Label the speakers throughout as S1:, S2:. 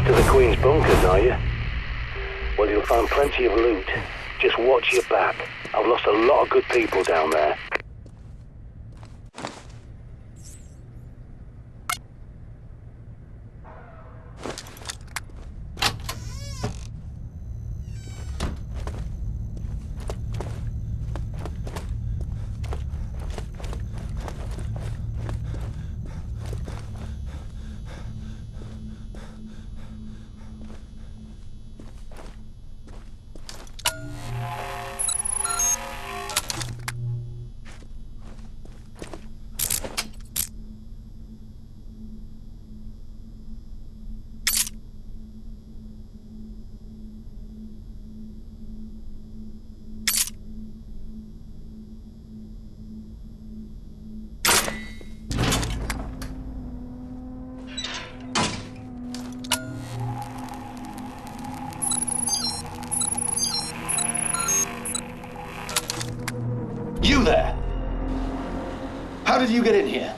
S1: to the Queen's bunkers, are you? Well, you'll find plenty of loot. Just watch your back. I've lost a lot of good people down there.
S2: You there! How did you get in here?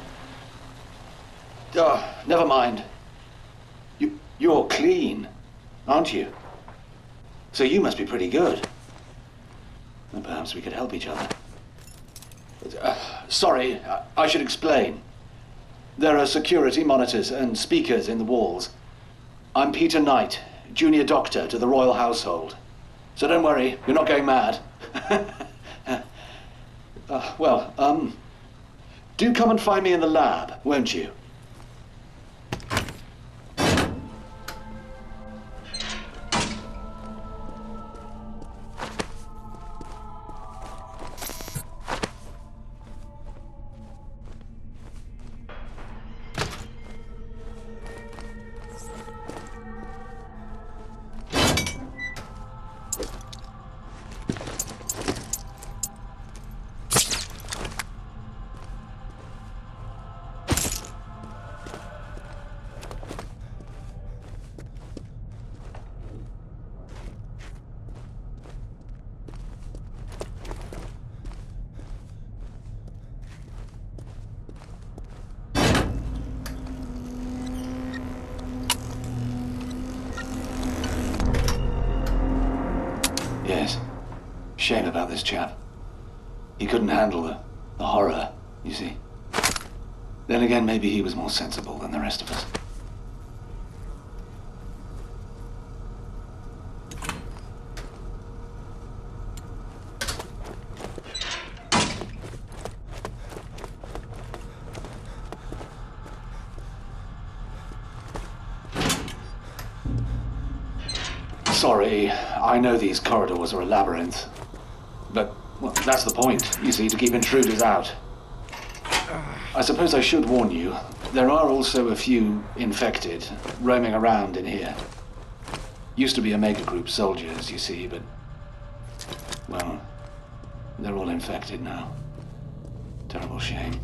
S2: Oh, never mind. You're clean, aren't you? So you must be pretty good. Well, perhaps we could help each other. Sorry, I should explain. There are security monitors and speakers in the walls. I'm Peter Knight, junior doctor to the Royal Household. So don't worry, you're not going mad. Do come and find me in the lab, won't you? Yes. Shame about this chap. He couldn't handle the horror, you see. Then again, maybe he was more sensible than the rest of us. Sorry, I know these corridors are a labyrinth. But, well, that's the point, you see, to keep intruders out. I suppose I should warn you, there are also a few infected roaming around in here. Used to be Omega Group soldiers, you see, but, well, they're all infected now. Terrible shame.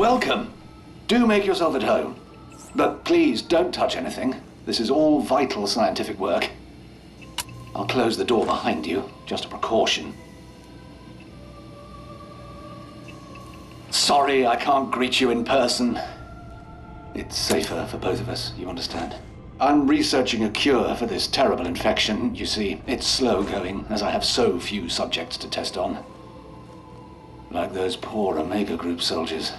S2: Welcome. Do make yourself at home. But please don't touch anything. This is all vital scientific work. I'll close the door behind you, just a precaution. Sorry I can't greet you in person. It's safer for both of us, you understand? I'm researching a cure for this terrible infection. You see, it's slow going, as I have so few subjects to test on. Like those poor Omega Group soldiers.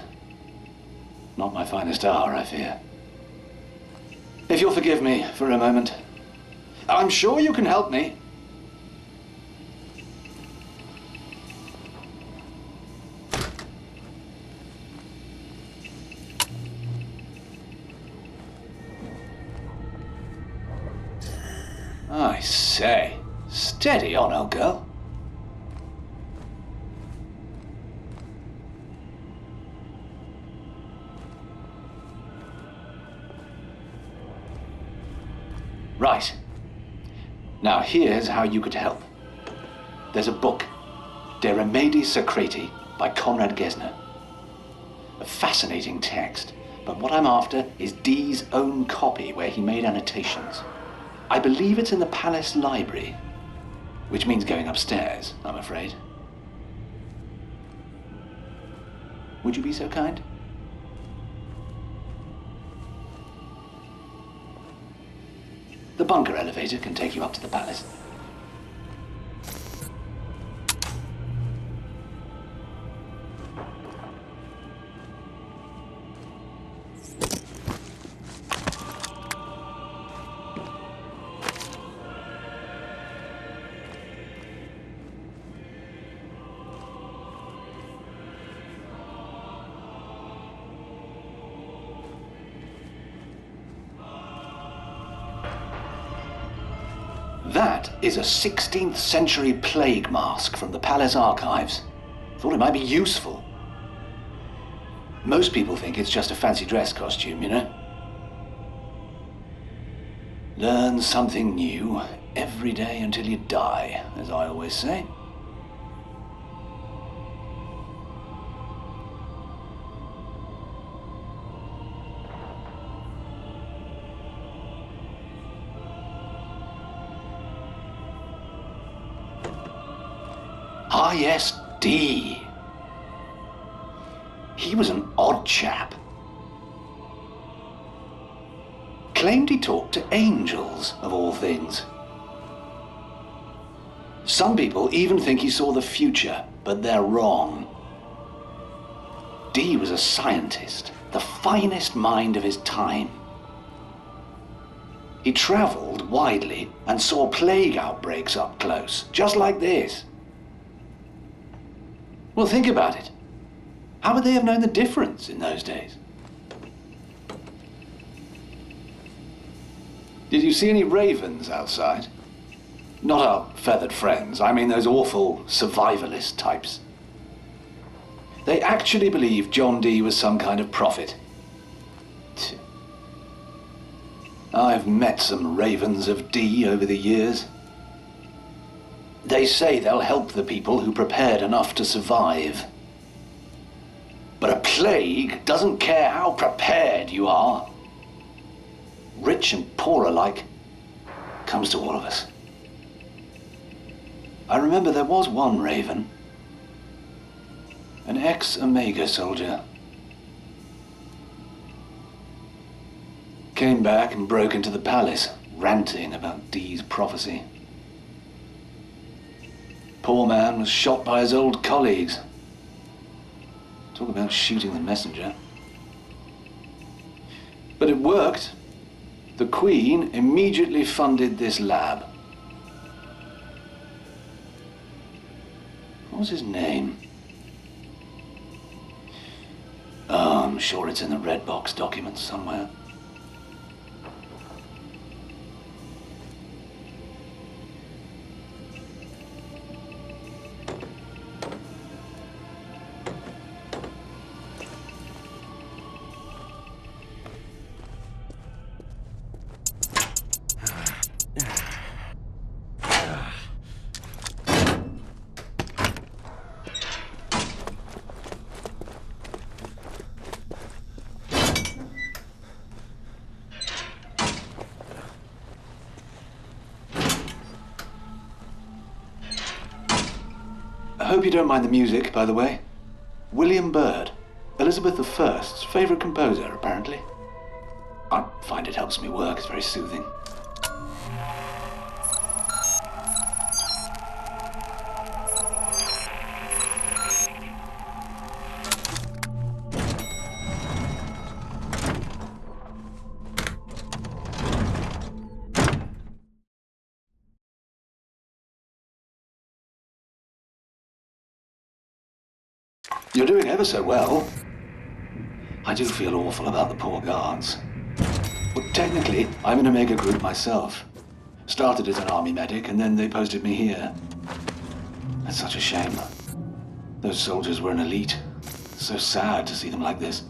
S2: Not my finest hour, I fear. If you'll forgive me for a moment. I'm sure you can help me. I say, steady on, old girl. Right. Now here's how you could help. There's a book, De Remedii Secreti, by Conrad Gesner. A fascinating text, but what I'm after is Dee's own copy where he made annotations. I believe it's in the Palace Library, which means going upstairs, I'm afraid. Would you be so kind? The bunker elevator can take you up to the palace. That is a 16th century plague mask from the palace archives. Thought it might be useful. Most people think it's just a fancy dress costume, you know? Learn something new every day until you die, as I always say. Ah, yes, Dee. He was an odd chap. Claimed he talked to angels, of all things. Some people even think he saw the future, but they're wrong. Dee was a scientist, the finest mind of his time. He traveled widely and saw plague outbreaks up close, just like this. Well, think about it. How would they have known the difference in those days? Did you see any ravens outside? Not our feathered friends, I mean those awful survivalist types. They actually believed John Dee was some kind of prophet. I've met some ravens of Dee over the years. They say they'll help the people who prepared enough to survive. But a plague doesn't care how prepared you are. Rich and poor alike, comes to all of us. I remember there was one raven, an ex-Omega soldier. Came back and broke into the palace, ranting about Dee's prophecy. Poor man was shot by his old colleagues. Talk about shooting the messenger. But it worked. The Queen immediately funded this lab. What was his name? Oh, I'm sure it's in the Red Box documents somewhere. Hope you don't mind the music, by the way. William Byrd, Elizabeth I's favorite composer, apparently. I find it helps me work. It's very soothing. You're doing ever so well. I do feel awful about the poor guards. Well, technically, I'm in Omega Group myself. Started as an army medic, and then they posted me here. That's such a shame. Those soldiers were an elite. So sad to see them like this.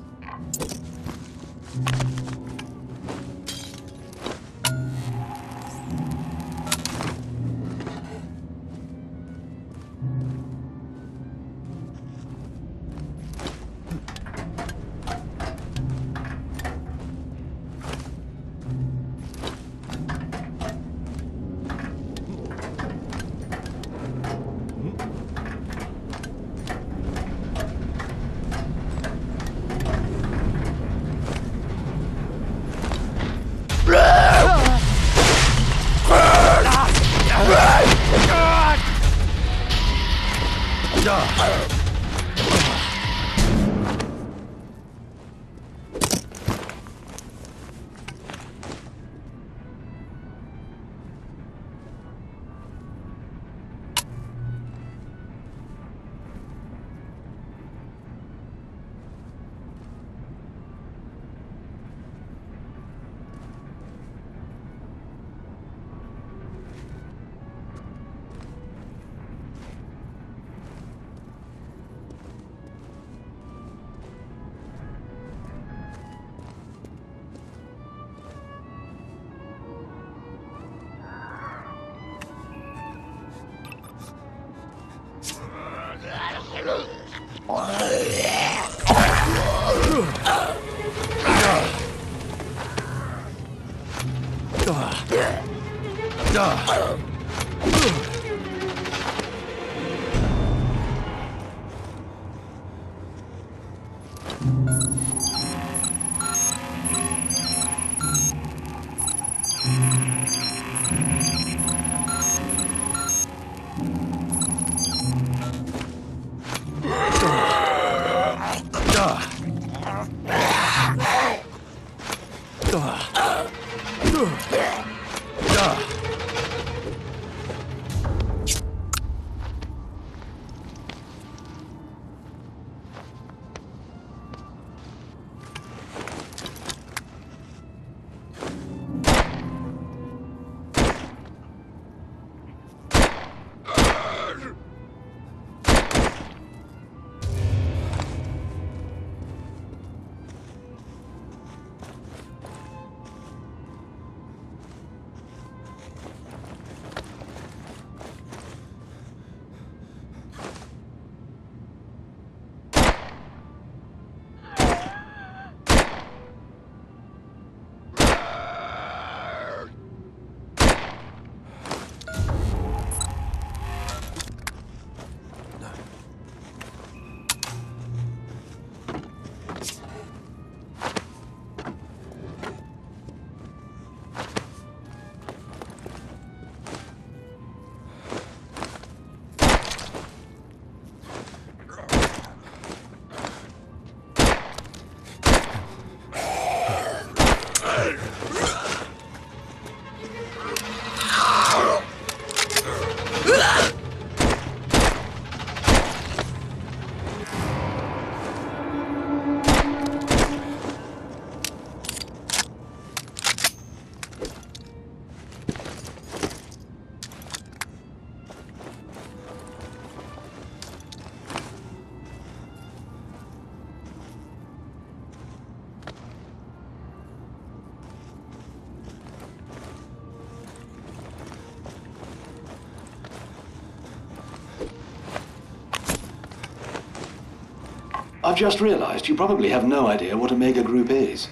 S2: I've just realized you probably have no idea what Omega Group is.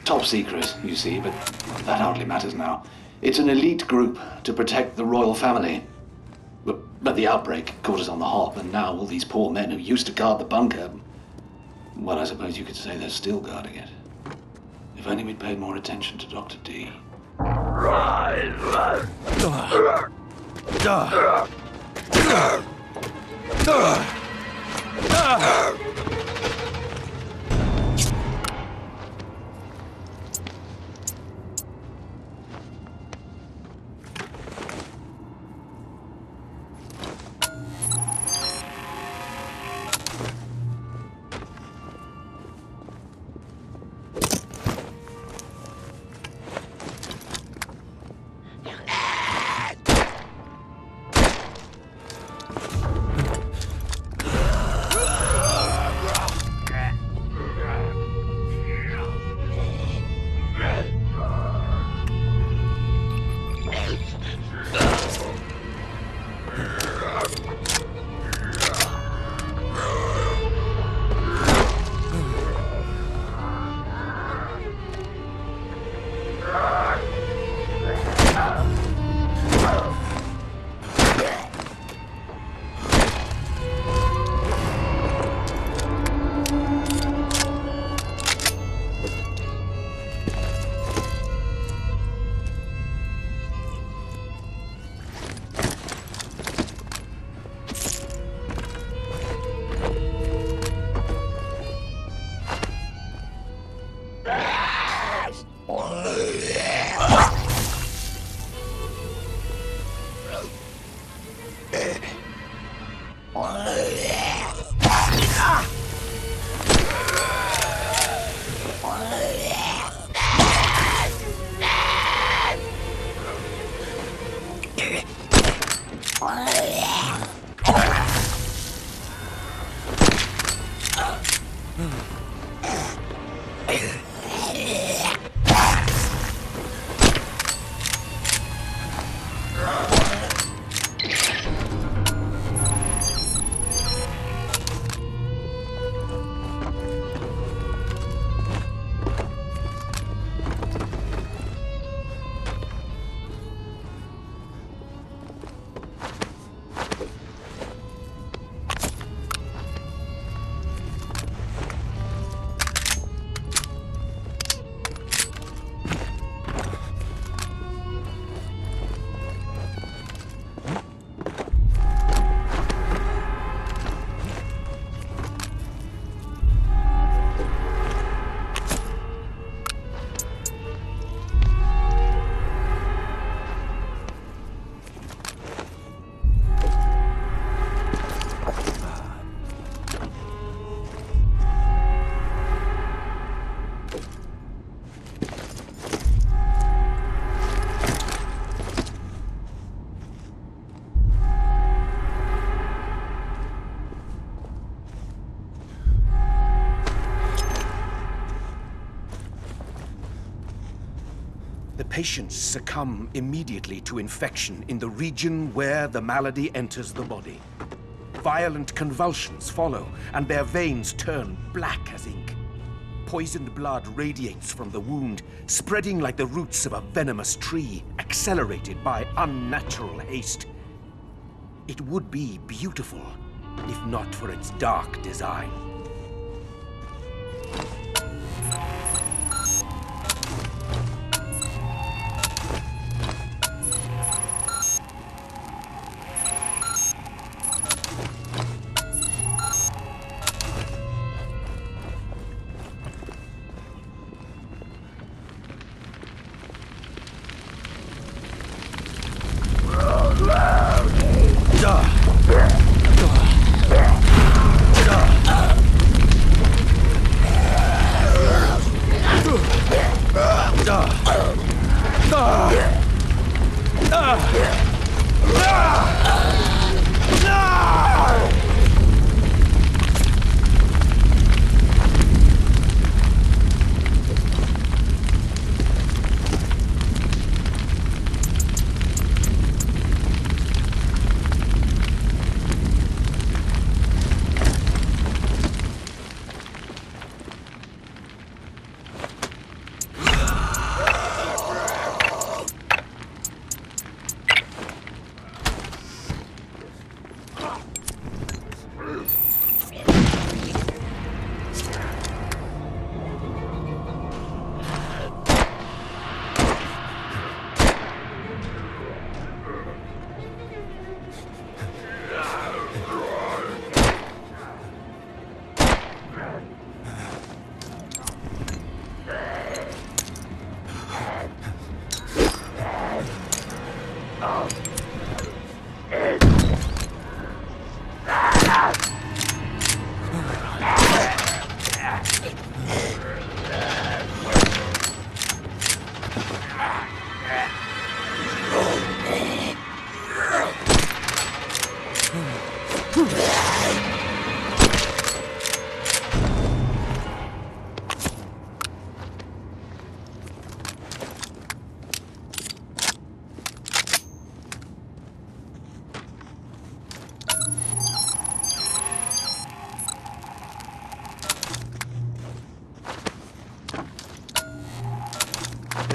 S2: Top secret, you see, but that hardly matters now. It's an elite group to protect the royal family. But But the outbreak caught us on the hop, and now all these poor men who used to guard the bunker... Well, I suppose you could say they're still guarding it. If only we'd paid more attention to Dr. D.
S3: Patients succumb immediately to infection in the region where the malady enters the body. Violent convulsions follow, and their veins turn black as ink. Poisoned blood radiates from the wound, spreading like the roots of a venomous tree, accelerated by unnatural haste. It would be beautiful, if not for its dark design.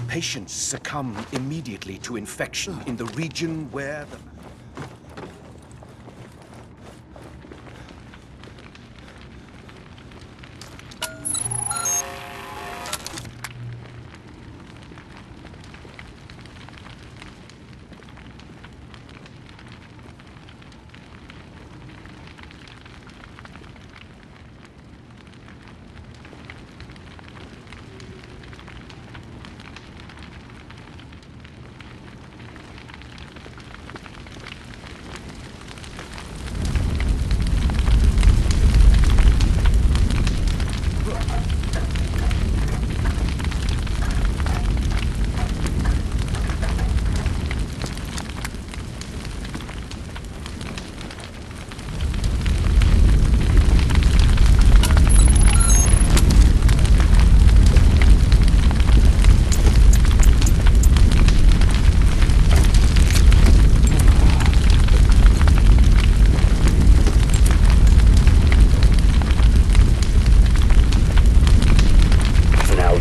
S3: Patients succumb immediately to infection in the region where the...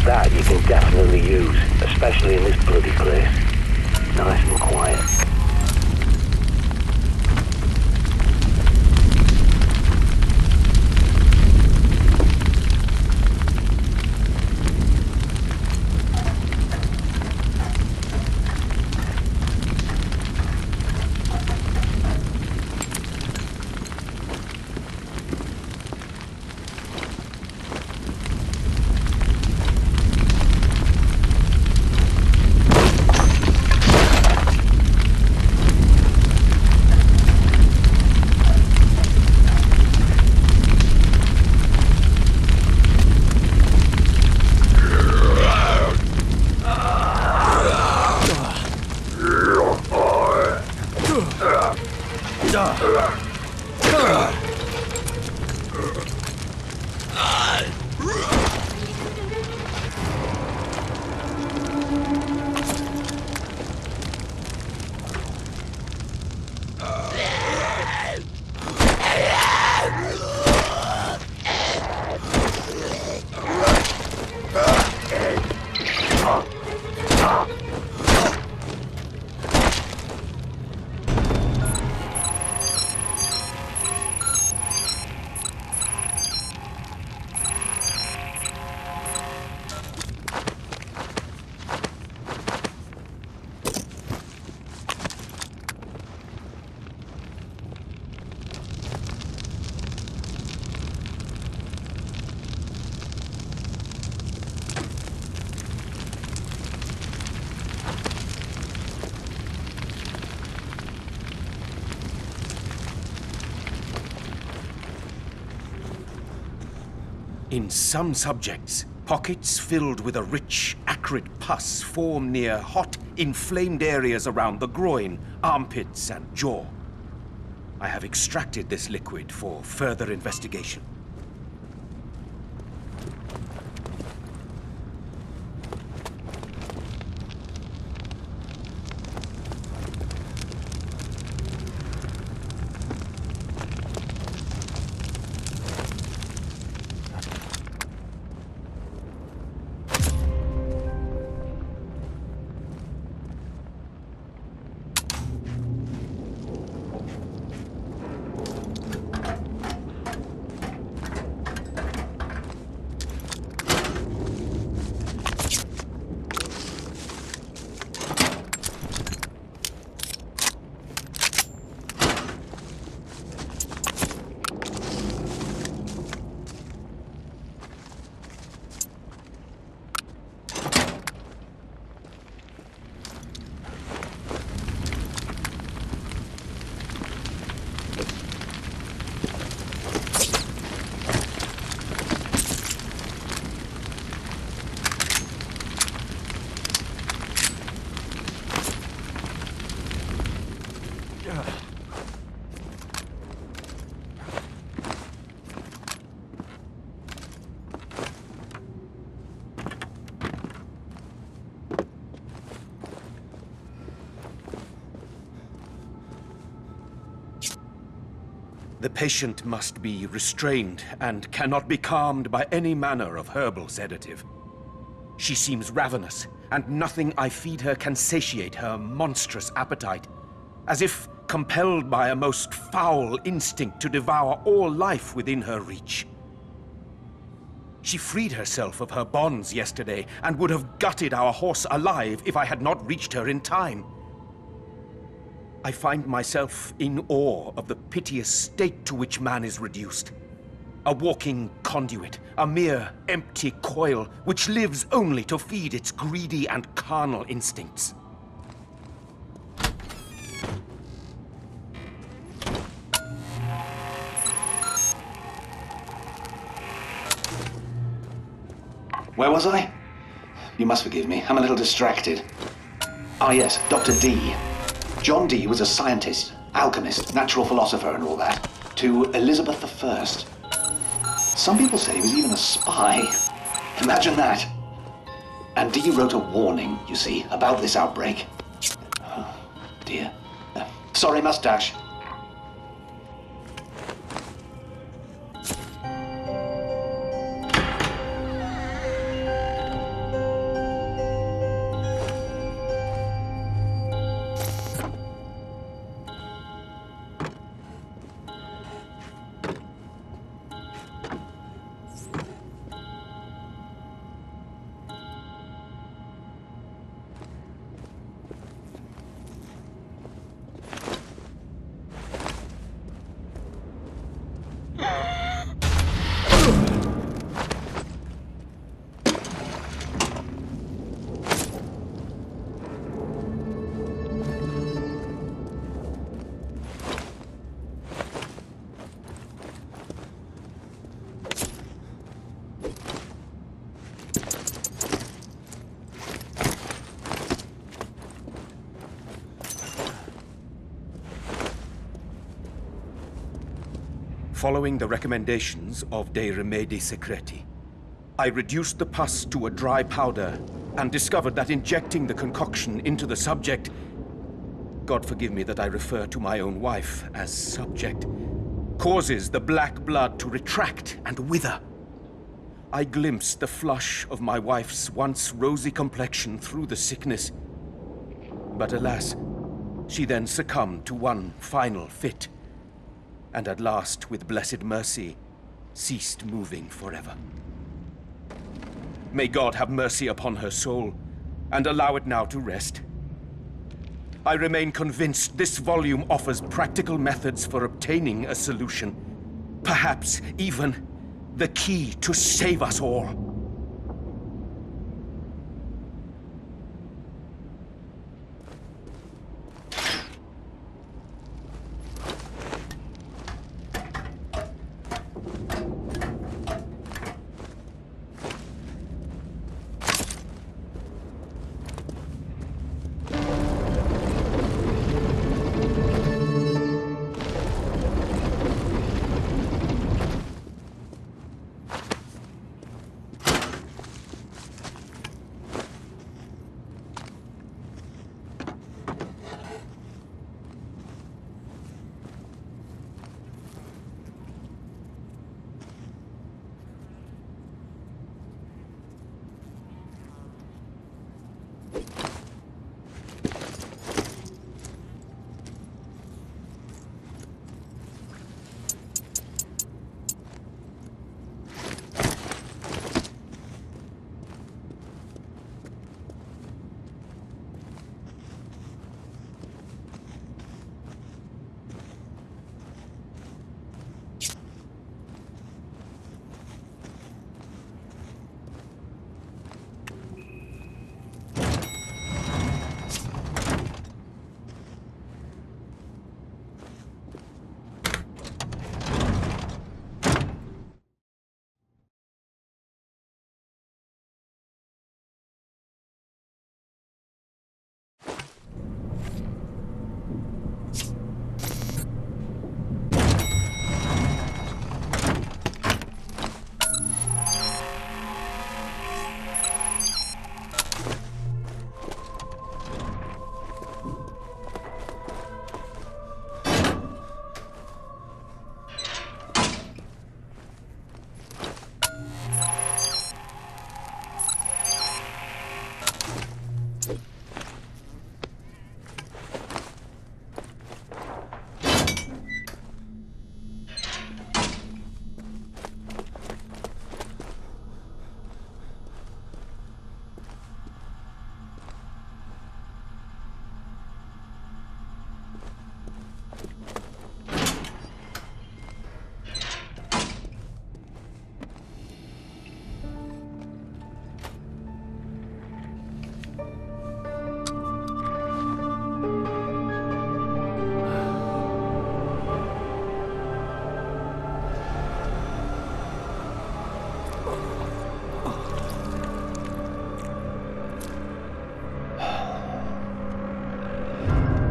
S1: That you can definitely use, especially in this bloody place. Nice and quiet.
S3: In some subjects, pockets filled with a rich, acrid pus form near hot, inflamed areas around the groin, armpits, and jaw. I have extracted this liquid for further investigation. The patient must be restrained and cannot be calmed by any manner of herbal sedative. She seems ravenous, and nothing I feed her can satiate her monstrous appetite, as if compelled by a most foul instinct to devour all life within her reach. She freed herself of her bonds yesterday, and would have gutted our horse alive if I had not reached her in time. I find myself in awe of the piteous state to which man is reduced. A walking conduit, a mere empty coil, which lives only to feed its greedy and carnal instincts.
S2: Where was I? You must forgive me, I'm a little distracted. Ah yes, Dr. Dee. John Dee was a scientist, alchemist, natural philosopher and all that, to Elizabeth I. Some people say he was even a spy. Imagine that. And Dee wrote a warning, you see, about this outbreak. Oh, dear. Sorry, mustache.
S3: Following the recommendations of De Remedi Secreti, I reduced the pus to a dry powder and discovered that injecting the concoction into the subject, God forgive me that I refer to my own wife as subject, causes the black blood to retract and wither. I glimpsed the flush of my wife's once rosy complexion through the sickness. But alas, she then succumbed to one final fit, and at last, with blessed mercy, ceased moving forever. May God have mercy upon her soul, and allow it now to rest. I remain convinced this volume offers practical methods for obtaining a solution, perhaps even the key to save us all.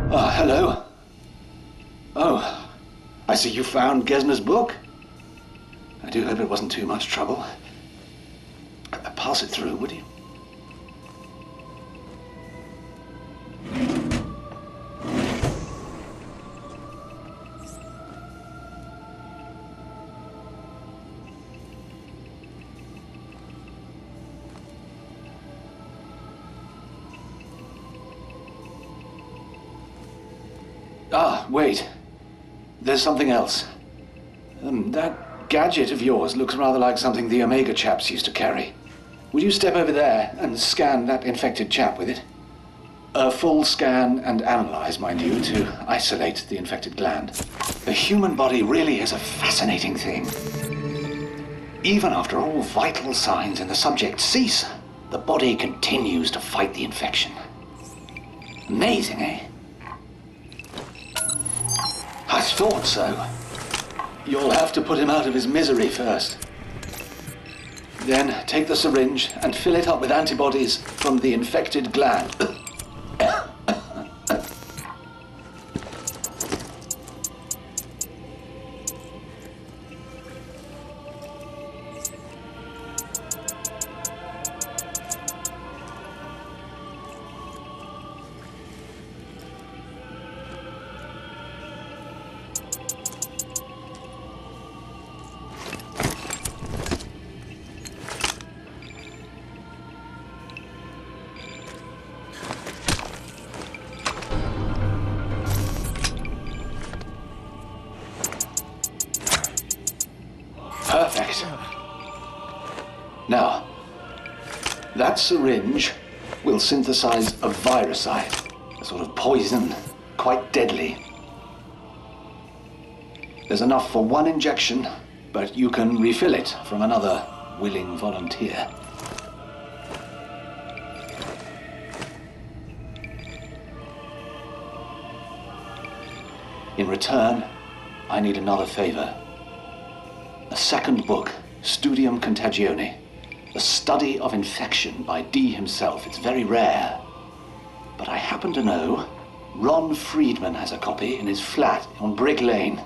S2: Oh, hello. Oh, I see you found Gesner's book. I do hope it wasn't too much trouble. Pass it through, would you? Ah, wait. There's something else. That gadget of yours looks rather like something the Omega chaps used to carry. Would you step over there and scan that infected chap with it? A full scan and analyze, mind you, to isolate the infected gland. The human body really is a fascinating thing. Even after all vital signs in the subject cease, the body continues to fight the infection. Amazing, eh? I thought so. You'll have to put him out of his misery first. Then take the syringe and fill it up with antibodies from the infected gland. Perfect. Now, that syringe will synthesize a viricide, a sort of poison, quite deadly. There's enough for one injection, but you can refill it from another willing volunteer. In return, I need another favor. A second book, Studium Contagione, the study of infection by Dee himself. It's very rare. But I happen to know Ron Friedman has a copy in his flat on Brick Lane.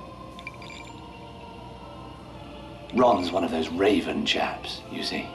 S2: Ron's one of those Raven chaps, you see.